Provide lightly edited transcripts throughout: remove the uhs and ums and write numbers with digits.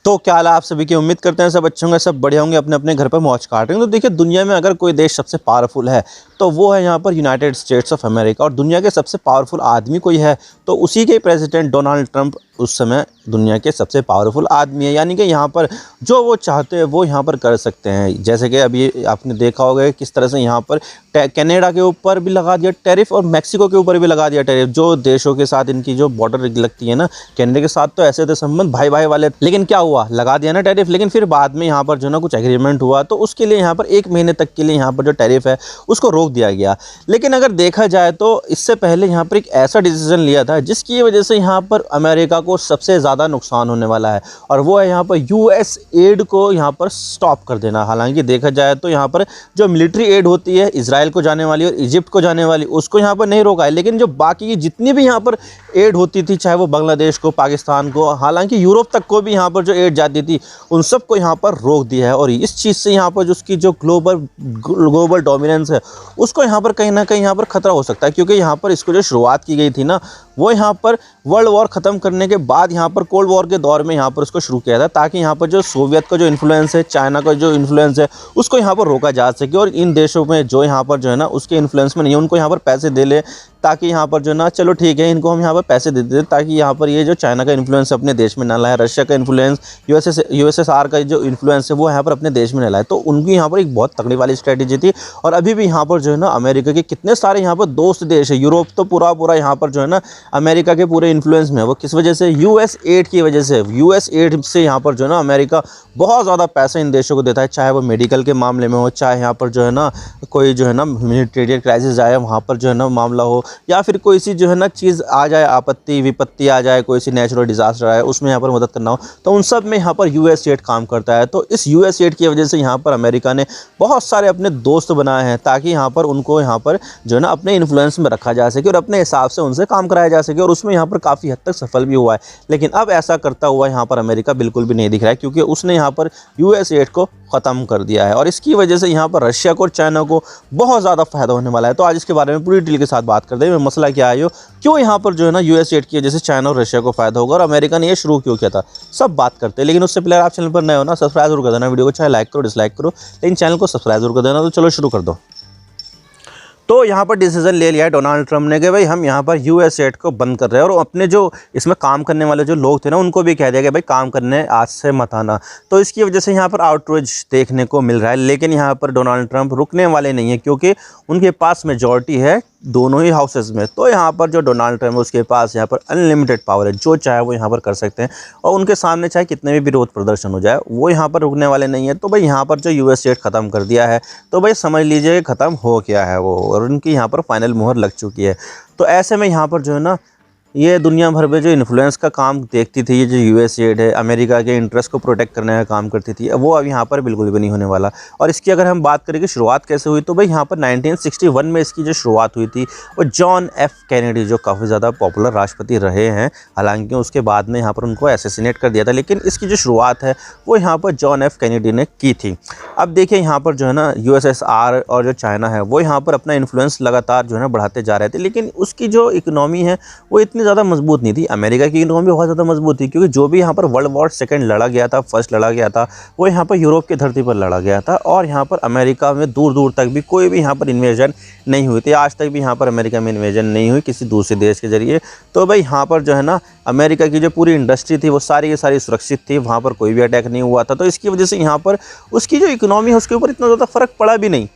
तो क्या हाल है आप सभी की। उम्मीद करते हैं सब अच्छे होंगे, सब बढ़िया होंगे, अपने अपने घर पर मौज काट रहे हैं। तो देखिए, दुनिया में अगर कोई देश सबसे पावरफुल है तो वो है यहाँ पर यूनाइटेड स्टेट्स ऑफ अमेरिका। और दुनिया के सबसे पावरफुल आदमी कोई है तो उसी के प्रेसिडेंट डोनाल्ड ट्रंप उस समय दुनिया के सबसे पावरफुल आदमी है। यानी कि यहाँ पर जो वो चाहते हैं वो यहाँ पर कर सकते हैं। जैसे कि अभी आपने देखा होगा किस तरह से यहाँ पर कनाडा के ऊपर भी लगा दिया टैरिफ और मैक्सिको के ऊपर भी लगा दिया टैरिफ। जो देशों के साथ इनकी जो बॉर्डर लगती है ना, कनाडा के साथ तो ऐसे थे संबंध भाई भाई वाले, लेकिन क्या हुआ, लगा दिया ना टैरिफ। लेकिन फिर बाद में यहाँ पर जो ना कुछ एग्रीमेंट हुआ तो उसके लिए यहाँ पर 1 महीने तक के लिए यहाँ पर जो टैरिफ है उसको रोक दिया गया। लेकिन अगर देखा जाए तो इससे पहले यहाँ पर एक ऐसा डिसीजन लिया था जिसकी वजह से यहाँ पर अमेरिका को सबसे ज़्यादा नुकसान होने वाला है, और वो है यहाँ पर यूएस एड को यहाँ पर स्टॉप कर देना। हालांकि देखा जाए तो यहाँ पर जो मिलिट्री एड होती है इजराइल को जाने वाली और इजिप्ट को जाने वाली, उसको यहाँ पर नहीं रोका है। लेकिन जो बाकी की जितनी भी यहाँ पर एड होती थी, चाहे वो बांग्लादेश को, पाकिस्तान को, हालांकि यूरोप तक को भी यहाँ पर जो एड जाती थी उन सबको यहाँ पर रोक दिया है। और इस चीज़ से यहाँ पर जो उसकी जो ग्लोबल डोमिनेंस है उसको यहाँ पर कहीं ना कहीं यहाँ पर खतरा हो सकता है। क्योंकि यहाँ पर इसको जो शुरुआत की गई थी ना, वो यहाँ पर वर्ल्ड वॉर ख़त्म करने के बाद यहाँ पर कोल्ड वॉर के दौर में यहाँ पर उसको शुरू किया था, ताकि यहाँ पर जो सोवियत का जो इन्फ्लुएंस है, चाइना का जो इन्फ्लुएंस है, उसको यहाँ पर रोका जा सके। और इन देशों में जो यहाँ पर जो है ना उसके इन्फ्लुएंस में नहीं है, उनको यहाँ पर पैसे दे ले, ताकि यहाँ पर जो ना चलो ठीक है इनको हम यहाँ पर पैसे दे दें, ताकि यहाँ पर ये जो चाइना का इन्फ्लुएंस अपने देश में ना लाए, रशिया का इन्फ्लुएंस, यूएसएसआर का जो इन्फ्लुएंस है वो यहाँ पर अपने देश में ना लाए। तो उनकी यहाँ पर एक बहुत तगड़ी वाली स्ट्रेटेजी थी। और अभी भी यहाँ पर जो है ना अमेरिका के कितने सारे यहाँ पर दोस्त देश है, यूरोप तो पूरा यहाँ पर जो है ना अमेरिका के पूरे इन्फ्लुएंस में है। वो किस वजह से? यूएस एड की वजह से। यूएस एड से यहाँ पर जो है ना अमेरिका बहुत ज़्यादा पैसा इन देशों को देता है, चाहे वो मेडिकल के मामले में हो, चाहे यहाँ पर जो है ना कोई जो है ना ह्यूमैनिटेरियन क्राइसिस आए वहाँ पर जो है ना मामला हो, या फिर कोई सी जो है ना चीज़ आ जाए, आपत्ति विपत्ति आ जाए, कोई सी नेचुरल डिजास्टर आए, उसमें यहाँ पर मदद करना हो, तो उन सब में यहाँ पर यूएस एड काम करता है। तो इस यूएस एड की वजह से यहाँ पर अमेरिका ने बहुत सारे अपने दोस्त बनाए हैं, ताकि यहाँ पर उनको यहाँ पर जो है ना अपने इन्फ्लुएंस में रखा जा सके और अपने हिसाब से उनसे काम कराया जा सके। और उसमें यहाँ पर काफ़ी हद तक सफल भी हुआ है। लेकिन अब ऐसा करता हुआ यहाँ पर अमेरिका बिल्कुल भी नहीं दिख रहा है, क्योंकि उसने यहाँ पर यूएस एड को ख़त्म कर दिया है। और इसकी वजह से यहाँ पर रशिया को और चाइना को बहुत ज़्यादा फायदा होने वाला है। तो आज इसके बारे में पूरी डिटेल के साथ बात करते हैं, मसला क्या है, क्यों यहाँ पर जो है ना यूएस एड की वजह से चाइना और रशिया को फायदा होगा और अमेरिका ने ये शुरू क्यों किया था, सब बात करते हैं। लेकिन उससे पहले आप चैनल पर नए हो ना, सब्सक्राइब जरूर कर देना, वीडियो को चाहे लाइक करो डिसलाइक करो, लेकिन चैनल को सब्सक्राइब जरूर कर देना। तो चलो शुरू कर दो। तो यहाँ पर डिसीजन ले लिया है डोनाल्ड ट्रंप ने कि भाई हम यहाँ पर यूएस एड को बंद कर रहे हैं। और अपने जो इसमें काम करने वाले जो लोग थे ना उनको भी कह दिया कि भाई काम करने आज से मत आना। तो इसकी वजह से यहाँ पर आउटरीच देखने को मिल रहा है। लेकिन यहाँ पर डोनाल्ड ट्रंप रुकने वाले नहीं है, क्योंकि उनके पास मेजॉरिटी है दोनों ही हाउसेस में। तो यहाँ पर जो डोनाल्ड ट्रंप है उसके पास यहाँ पर अनलिमिटेड पावर है, जो चाहे वो यहाँ पर कर सकते हैं। और उनके सामने चाहे कितने भी विरोध प्रदर्शन हो जाए वो यहाँ पर रुकने वाले नहीं है। तो भाई यहाँ पर जो यूएस एड ख़त्म कर दिया है तो भाई समझ लीजिए ख़त्म हो गया है वो, और उनकी यहाँ पर फाइनल मुहर लग चुकी है। तो ऐसे में यहाँ पर जो है ना ये दुनिया भर में जो इन्फ्लुएंस का काम देखती थी, ये जो यूएस एड है अमेरिका के इंटरेस्ट को प्रोटेक्ट करने का काम करती थी, वो अब यहाँ पर बिल्कुल भी नहीं होने वाला। और इसकी अगर हम बात करें कि शुरुआत कैसे हुई, तो भाई यहाँ पर 1961 में इसकी जो शुरुआत हुई थी वो जॉन एफ कैनेडी, जो काफ़ी ज़्यादा पॉपुलर राष्ट्रपति रहे हैं, हालांकि उसके बाद में यहाँ पर उनको असैसिनेट कर दिया था, लेकिन इसकी जो शुरुआत है वो यहाँ पर जॉन एफ कैनेडी ने की थी। अब देखिए यहाँ पर जो है ना यूएसएसआर और जो चाइना है वो यहाँ पर अपना इन्फ्लुएंस लगातार जो है ना बढ़ाते जा रहे थे, लेकिन उसकी जो इकोनॉमी है वो इतनी ज़्यादा मजबूत नहीं थी। अमेरिका की इकोनॉमी बहुत ज़्यादा मजबूत थी, क्योंकि जो भी यहाँ पर वर्ल्ड वॉर सेकंड लड़ा गया था, फर्स्ट लड़ा गया था, वो यहाँ पर यूरोप की धरती पर लड़ा गया था। और यहाँ पर अमेरिका में दूर दूर तक भी कोई भी यहाँ पर इन्वेजन नहीं हुई थी। आज तक भी यहाँ पर अमेरिका में इन्वेजन नहीं हुई किसी दूसरे देश के जरिए। तो भाई यहाँ पर जो है ना अमेरिका की जो पूरी इंडस्ट्री थी वो सारी की सारी सुरक्षित थी, वहाँ पर कोई भी अटैक नहीं हुआ था। तो इसकी वजह से यहाँ पर उसकी जो इकोनॉमी है उसके ऊपर इतना ज़्यादा फ़र्क पड़ा भी नहीं।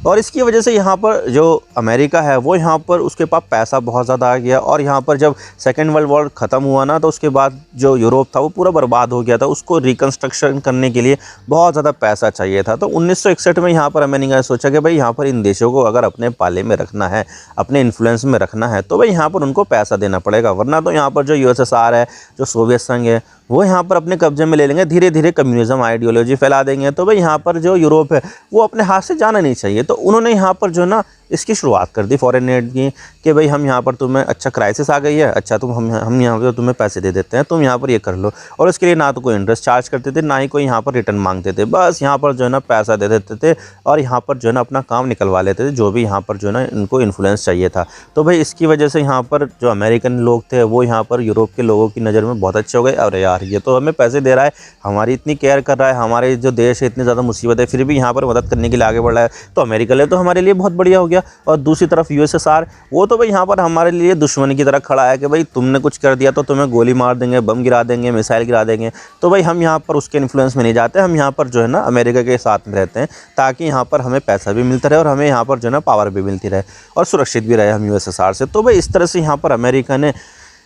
और इसकी वजह से यहाँ पर जो अमेरिका है वो यहाँ पर उसके पास पैसा बहुत ज़्यादा आ गया। और यहाँ पर जब सेकेंड वर्ल्ड वॉर ख़त्म हुआ ना, तो उसके बाद जो यूरोप था वो पूरा बर्बाद हो गया था। उसको रिकन्स्ट्रक्शन करने के लिए बहुत ज़्यादा पैसा चाहिए था। तो 1961 में यहाँ पर अमेरिका ने सोचा कि भाई यहाँ पर इन देशों को अगर अपने पाले में रखना है, अपने इन्फ्लुएंस में रखना है, तो भाई यहाँ पर उनको पैसा देना पड़ेगा, वरना तो यहाँ पर जो यूएसएसआर है, जो सोवियत संघ है, वो यहाँ पर अपने कब्जे में ले लेंगे, धीरे धीरे कम्युनिज्म आइडियोलॉजी फैला देंगे। तो भाई यहाँ पर जो यूरोप है वो अपने हाथ से जाना नहीं चाहिए। तो उन्होंने यहाँ पर जो ना इसकी शुरुआत कर दी फॉरेन एड की कि भाई हम यहाँ पर तुम्हें अच्छा क्राइसिस आ गई है, अच्छा हम यहाँ पर तुम्हें पैसे दे देते हैं, तुम यहाँ पर ये कर लो। और इसके लिए ना तो कोई इंटरेस्ट चार्ज करते थे, ना ही कोई यहाँ पर रिटर्न मांगते थे, बस यहाँ पर जो है ना पैसा दे देते थे और यहाँ पर जो है ना अपना काम निकलवा लेते थे, जो भी यहाँ पर जो है ना इनको इन्फ्लुएंस चाहिए था। तो भाई इसकी वजह से यहाँ पर जो अमेरिकन लोग थे वो यहाँ पर यूरोप के लोगों की नज़र में बहुत अच्छे हो गए। अरे यार ये तो हमें पैसे दे रहा है, हमारी इतनी केयर कर रहा है, हमारे जो देश है इतनी ज़्यादा मुसीबत है फिर भी यहाँ पर मदद करने के लिए आगे बढ़ रहा है, तो अमेरिका लिए तो हमारे लिए बहुत बढ़िया हो गया। और दूसरी तरफ यूएसएसआर, वो तो भाई यहाँ पर हमारे लिए दुश्मन की तरह खड़ा है कि भाई तुमने कुछ कर दिया तो तुम्हें गोली मार देंगे, बम गिरा देंगे, मिसाइल गिरा देंगे। तो भाई हम यहाँ पर उसके इन्फ्लुएंस में नहीं जाते, हम यहाँ पर जो है ना अमेरिका के साथ में रहते हैं, ताकि यहाँ पर हमें पैसा भी मिलता रहे और हमें यहाँ पर जो है ना पावर भी मिलती रहे और सुरक्षित भी रहे हम यूएसएसआर से। तो भाई इस तरह से यहाँ पर अमेरिका ने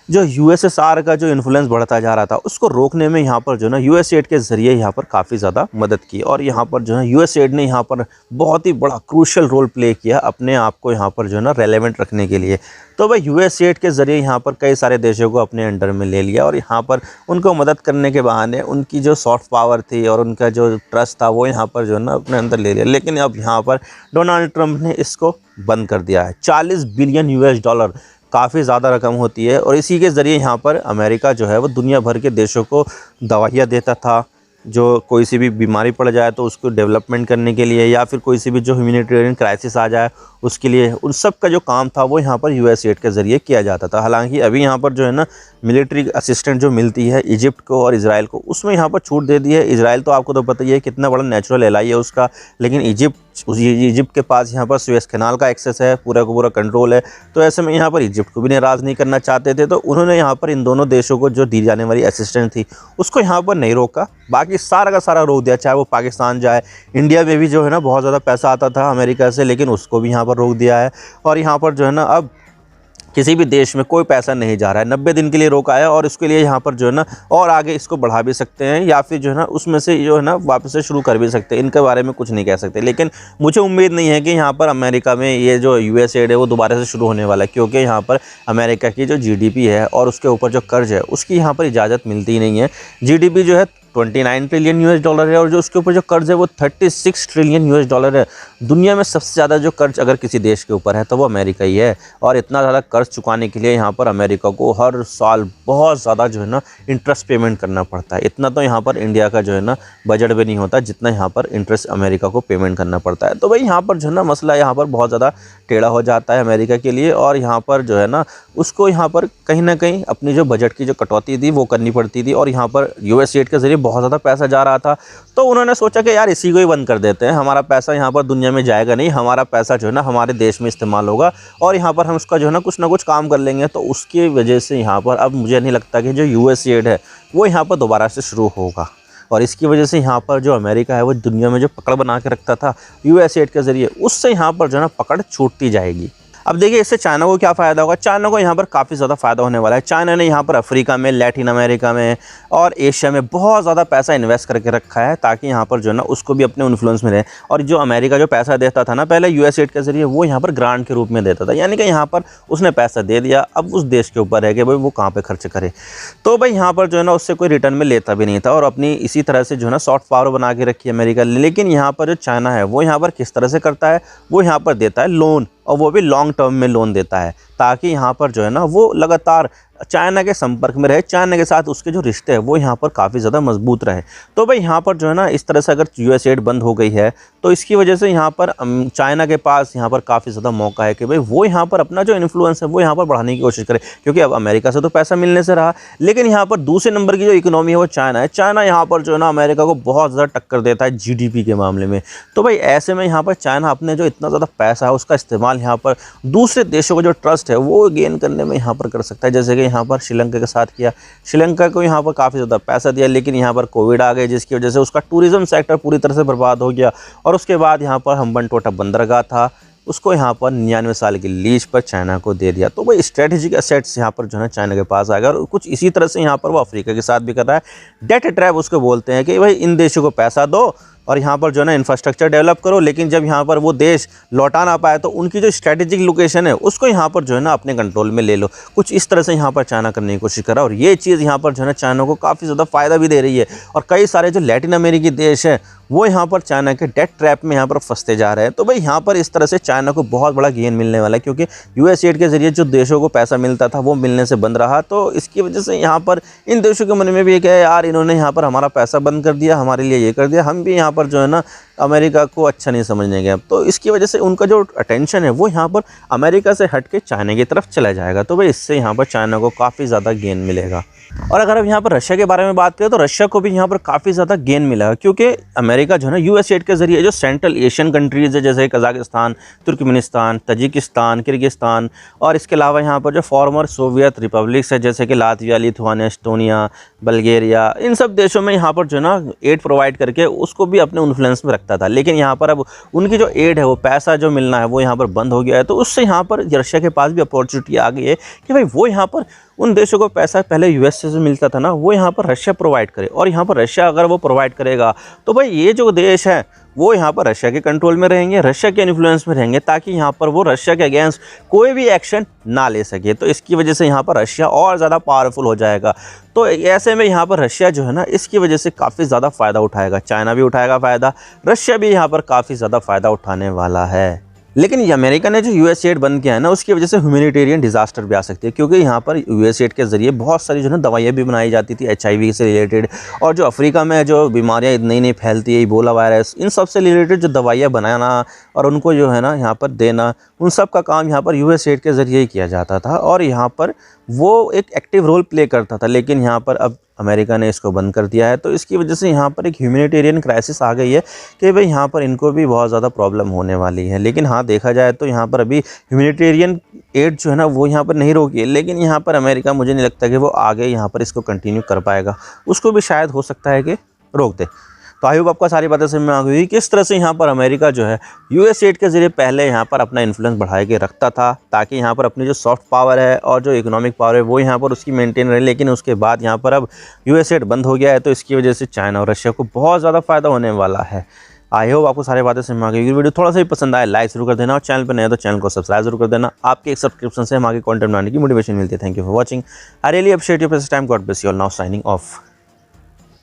जो यूएसएसआर का जो इन्फ्लुएंस बढ़ता जा रहा था उसको रोकने में यहाँ पर जो है ना यूएसएड के ज़रिए यहाँ पर काफ़ी ज़्यादा मदद की। और यहाँ पर जो है यूएसएड ने यहाँ पर बहुत ही बड़ा क्रूशियल रोल प्ले किया अपने आप को यहाँ पर जो है ना रेलेवेंट रखने के लिए। तो भाई यूएसएड के ज़रिए यहाँ पर कई सारे देशों को अपने अंडर में ले लिया और यहाँ पर उनको मदद करने के बहाने उनकी जो सॉफ्ट पावर थी और उनका जो ट्रस्ट था वो यहाँ पर जो है ना अपने अंदर ले लिया। लेकिन अब यहाँ पर डोनाल्ड ट्रंप ने इसको बंद कर दिया है। 40 बिलियन यूएस डॉलर काफ़ी ज़्यादा रकम होती है और इसी के ज़रिए यहाँ पर अमेरिका जो है वो दुनिया भर के देशों को दवाइयाँ देता था, जो कोई सी भी बीमारी पड़ जाए तो उसको डेवलपमेंट करने के लिए या फिर कोई सी भी जो ह्यूमैनिटेरियन क्राइसिस आ जाए उसके लिए, उन सब का जो काम था वो यहाँ पर यूएसएड के ज़रिए किया जाता था। हालांकि अभी यहाँ पर जो है ना मिलिट्री असिस्टेंट जो मिलती है इजिप्ट को और इजराइल को, उसमें यहाँ पर छूट दे दी है। इजराइल तो आपको तो पता ही है कितना बड़ा नेचुरल एलाई है उसका, लेकिन इजिप्ट के पास यहाँ पर सुएज़ कैनाल का एक्सेस है, पूरा का पूरा कंट्रोल है। तो ऐसे में यहाँ पर इजिप्ट को भी नाराज़ नहीं करना चाहते थे, तो उन्होंने यहाँ पर इन दोनों देशों को जो दी जाने वाली असिस्टेंट थी उसको यहाँ पर नहीं रोका, बाकी सारा का सारा रोक दिया। चाहे वो पाकिस्तान जाए, इंडिया में भी जो है ना बहुत ज़्यादा पैसा आता था अमेरिका से, लेकिन उसको भी यहाँ पर रोक दिया है। और यहाँ पर जो है ना अब किसी भी देश में कोई पैसा नहीं जा रहा है, 90 दिन के लिए रोका है और इसके लिए यहाँ पर जो है ना और आगे इसको बढ़ा भी सकते हैं या फिर जो है ना उसमें से जो है ना वापस से शुरू कर भी सकते हैं। इनके बारे में कुछ नहीं कह सकते, लेकिन मुझे उम्मीद नहीं है कि यहाँ पर अमेरिका में ये जो यूएसएड है वो दोबारा से शुरू होने वाला है, क्योंकि यहाँ पर अमेरिका की जो जीडीपी है और उसके ऊपर जो कर्ज है उसकी यहाँ पर इजाज़त मिलती ही नहीं है। जीडीपी जो है 29 ट्रिलियन यूएस डॉलर है और जो उसके ऊपर जो कर्ज है वो 36 ट्रिलियन यूएस डॉलर है। दुनिया में सबसे ज़्यादा जो कर्ज अगर किसी देश के ऊपर है तो वो अमेरिका ही है। और इतना ज़्यादा कर्ज चुकाने के लिए यहाँ पर अमेरिका को हर साल बहुत ज़्यादा जो है ना इंटरेस्ट पेमेंट करना पड़ता है। इतना तो यहाँ पर इंडिया का जो है ना बजट भी नहीं होता जितना यहाँ पर इंटरेस्ट अमेरिका को पेमेंट करना पड़ता है। तो भाई यहाँ पर जो है ना मसला यहाँ पर बहुत ज़्यादा टेढ़ा हो जाता है अमेरिका के लिए, और यहाँ पर जो है ना उसको यहाँ पर कहीं ना कहीं अपनी जो बजट की जो कटौती थी वो करनी पड़ती थी। और यहाँ पर यूएसएड के ज़रिए बहुत ज़्यादा पैसा जा रहा था, तो उन्होंने सोचा कि यार इसी को ही बंद कर देते हैं, हमारा पैसा यहाँ पर दुनिया में जाएगा नहीं, हमारा पैसा जो है ना हमारे देश में इस्तेमाल होगा और यहाँ पर हम उसका जो है ना कुछ काम कर लेंगे। तो उसकी वजह से यहाँ पर अब मुझे नहीं लगता कि जो यूएसएड है वो यहाँ पर दोबारा से शुरू होगा। और इसकी वजह से यहाँ पर जो अमेरिका है वो दुनिया में जो पकड़ बना के रखता था यूएसएड के ज़रिए, उससे यहाँ पर जो है ना पकड़ छूटती जाएगी। अब देखिए इससे चाइना को क्या फ़ायदा होगा। चाइना को यहाँ पर काफ़ी ज़्यादा फ़ायदा होने वाला है। चाइना ने यहाँ पर अफ्रीका में, लैटिन अमेरिका में और एशिया में बहुत ज़्यादा पैसा इन्वेस्ट करके रखा है, ताकि यहाँ पर जो है ना उसको भी अपने इन्फ्लुएंस में रहे। और जो अमेरिका जो पैसा देता था ना पहले यूएसएड के ज़रिए, वो यहाँ पर ग्रांट के रूप में देता था, यानी कि यहाँ पर उसने पैसा दे दिया, अब उस देश के ऊपर है कि भाई वो कहाँ पर खर्च करे। तो भाई यहाँ पर जो है ना उससे कोई रिटर्न में लेता भी नहीं था और अपनी इसी तरह से जो है ना सॉफ्ट पावर बना के रखी अमेरिका। लेकिन यहाँ पर जो चाइना है वो यहाँ पर किस तरह से करता है, वो यहाँ पर देता है लोन, और वो भी लॉन्ग टर्म में लोन देता है, ताकि यहाँ पर जो है ना वो लगातार चाइना के संपर्क में रहे, चाइना के साथ उसके जो रिश्ते हैं वो यहाँ पर काफ़ी ज़्यादा मजबूत रहे। तो भाई यहाँ पर जो है ना इस तरह से अगर यूएसएड बंद हो गई है तो इसकी वजह से यहाँ पर चाइना के पास यहाँ पर काफ़ी ज़्यादा मौका है कि भाई वो यहाँ पर अपना जो इन्फ्लुएंस है वो यहाँ पर बढ़ाने की कोशिश करे, क्योंकि अब अमेरिका से तो पैसा मिलने से रहा, लेकिन यहाँ पर दूसरे नंबर की जो इकोनॉमी है वो चाइना है। चाइना यहाँ पर जो है ना अमेरिका को बहुत ज़्यादा टक्कर देता है जीडीपी के मामले में। तो भाई ऐसे में यहाँ पर चाइना अपने जो इतना ज़्यादा पैसा है उसका इस्तेमाल यहाँ पर दूसरे देशों का जो ट्रस्ट है वो गेन करने में यहाँ पर कर सकता है, जैसे कि यहाँ पर श्रीलंका के साथ किया। श्रीलंका को यहाँ पर काफ़ी ज़्यादा पैसा दिया, लेकिन यहाँ पर कोविड आ गई जिसकी वजह से उसका टूरिज़्म सेक्टर पूरी तरह से बर्बाद हो गया। और उसके बाद यहाँ पर हम्बनटोटा बंदरगाह था, उसको यहाँ पर 99 साल की लीज पर चाइना को दे दिया। तो भाई स्ट्रेटेजिक एसेट्स यहाँ पर जो है चाइना के पास आ गया। और कुछ इसी तरह से यहाँ पर वो अफ्रीका के साथ भी कर रहा है। डेट ट्रैप उसको बोलते हैं कि भाई इन देशों को पैसा दो और यहाँ पर जो है ना इंफ्रास्ट्रक्चर डेवलप करो, लेकिन जब यहाँ पर वो देश लौटा ना पाए तो उनकी जो स्ट्रेटेजिक लोकेशन है उसको यहाँ पर जो है ना अपने कंट्रोल में ले लो। कुछ इस तरह से यहाँ पर चाइना करने की कोशिश कर रहा है, और ये चीज़ यहाँ पर जो है ना चाइना को काफ़ी ज़्यादा फ़ायदा भी दे रही है। और कई सारे जो लैटिन अमेरिकी देश हैं वो यहाँ पर चाइना के डेट ट्रैप में यहाँ पर फंसते जा रहे हैं। तो भाई यहाँ पर इस तरह से चाइना को बहुत बड़ा गेन मिलने वाला है, क्योंकि यूएस एड के ज़रिए जो देशों को पैसा मिलता था वो मिलने से बंद रहा। तो इसकी वजह से यहाँ पर इन देशों के मन में भी एक है, यार इन्होंने यहाँ पर हमारा पैसा बंद कर दिया, हमारे लिए ये कर दिया, हम भी यहाँ पर जो है ना अमेरिका को अच्छा नहीं समझने गए। तो इसकी वजह से उनका जो अटेंशन है वो यहाँ पर अमेरिका से हट के चाइना की तरफ चला जाएगा। तो भाई इससे यहाँ पर चाइना को काफ़ी ज़्यादा गेन मिलेगा। और अगर हम यहाँ पर रशिया के बारे में बात करें तो रशिया को भी यहाँ पर काफ़ी ज़्यादा गेन मिलेगा, क्योंकि अमेरिका जो है ना यूएस एड के ज़रिए जो सेंट्रल एशियन कंट्रीज़ है जैसे कज़ाकिस्तान, तुर्कमेनिस्तान, तजिकिस्तान, किर्गिस्तान, और इसके अलावा यहाँ पर जो फॉर्मर सोवियत रिपब्लिक्स है जैसे कि लातविया, लिथुआनिया, एस्टोनिया, बल्गेरिया, इन सब देशों में यहाँ पर जो है ना एड प्रोवाइड करके उसको भी अपने इन्फ्लुएंस में रखता था। लेकिन यहाँ पर अब उनकी जो एड है वो पैसा जो मिलना है वो यहाँ पर बंद हो गया है। तो उससे यहाँ पर रशिया के पास भी अपॉर्चुनिटी आ गई है कि भाई वो यहाँ पर उन देशों को पैसा पहले यूएस से मिलता था ना वो यहाँ पर रशिया प्रोवाइड करे, और यहाँ पर रशिया अगर वो प्रोवाइड करेगा तो भाई ये जो देश है वो यहाँ पर रशिया के कंट्रोल में रहेंगे, रशिया के इन्फ्लुएंस में रहेंगे, ताकि यहाँ पर वो रशिया के अगेंस्ट कोई भी एक्शन ना ले सके। तो इसकी वजह से यहाँ पर रशिया और ज़्यादा पावरफुल हो जाएगा। तो ऐसे में यहाँ पर रशिया जो है ना इसकी वजह से काफ़ी ज़्यादा फ़ायदा उठाएगा, चाइना भी उठाएगा फ़ायदा, रशिया भी यहाँ पर काफ़ी ज़्यादा फ़ायदा उठाने वाला है। लेकिन ये अमेरिका ने जो यूएस एड बंद किया है ना उसकी वजह से ह्यूमैनिटेरियन डिजास्टर भी आ सकती है, क्योंकि यहाँ पर यूएस एड के ज़रिए बहुत सारी जो है ना दवाइयाँ भी बनाई जाती थी HIV से रिलेटेड, और जो अफ्रीका में जो बीमारियाँ नई नई फैलती है, इबोला वायरस, इन सब से रिलेटेड जो दवाइयाँ बनाना और उनको जो है ना यहाँ पर देना, उन सब का काम यहाँ पर यूएस एड के ज़रिए ही किया जाता था, और यहाँ पर वो एक एक्टिव रोल प्ले करता था। लेकिन यहाँ पर अब अमेरिका ने इसको बंद कर दिया है। तो इसकी वजह से यहाँ पर एक ह्यूमैनिटेरियन क्राइसिस आ गई है कि भाई यहाँ पर इनको भी बहुत ज़्यादा प्रॉब्लम होने वाली है। लेकिन हाँ देखा जाए तो यहाँ पर अभी ह्यूमैनिटेरियन एड जो है ना वो यहाँ पर नहीं रोकी है, लेकिन यहाँ पर अमेरिका मुझे नहीं लगता कि वो आगे यहाँ पर इसको कंटिन्यू कर पाएगा, उसको भी शायद हो सकता है कि रोक दे। तो आई होप आपको सारी बातें समझ में आ गई किस तरह से यहाँ पर अमेरिका जो है यूएस एड के ज़रिए पहले यहाँ पर अपना इन्फ्लुएंस बढ़ा के रखता था, ताकि यहाँ पर अपनी जो सॉफ्ट पावर है और जो इकोनॉमिक पावर है वो यहाँ पर उसकी मेंटेन रहे। लेकिन उसके बाद यहाँ पर अब यूएस एड बंद हो गया है, तो इसकी वजह से चाइना और रशिया को बहुत ज़्यादा फ़ायदा होने वाला है। आई होप आपको सारी बातें समझ में आ गई। वीडियो थोड़ा सा भी पसंद आए लाइक जरूर कर देना, और चैनल पर नया तो चैनल को सब्सक्राइब जरूर कर देना। आपके एक सब्सक्रिप्शन से हम आगे कंटेंट बनाने की मोटिवेशन मिलती है। Thank you for watching. I really appreciate your time. God bless you all. Now signing off.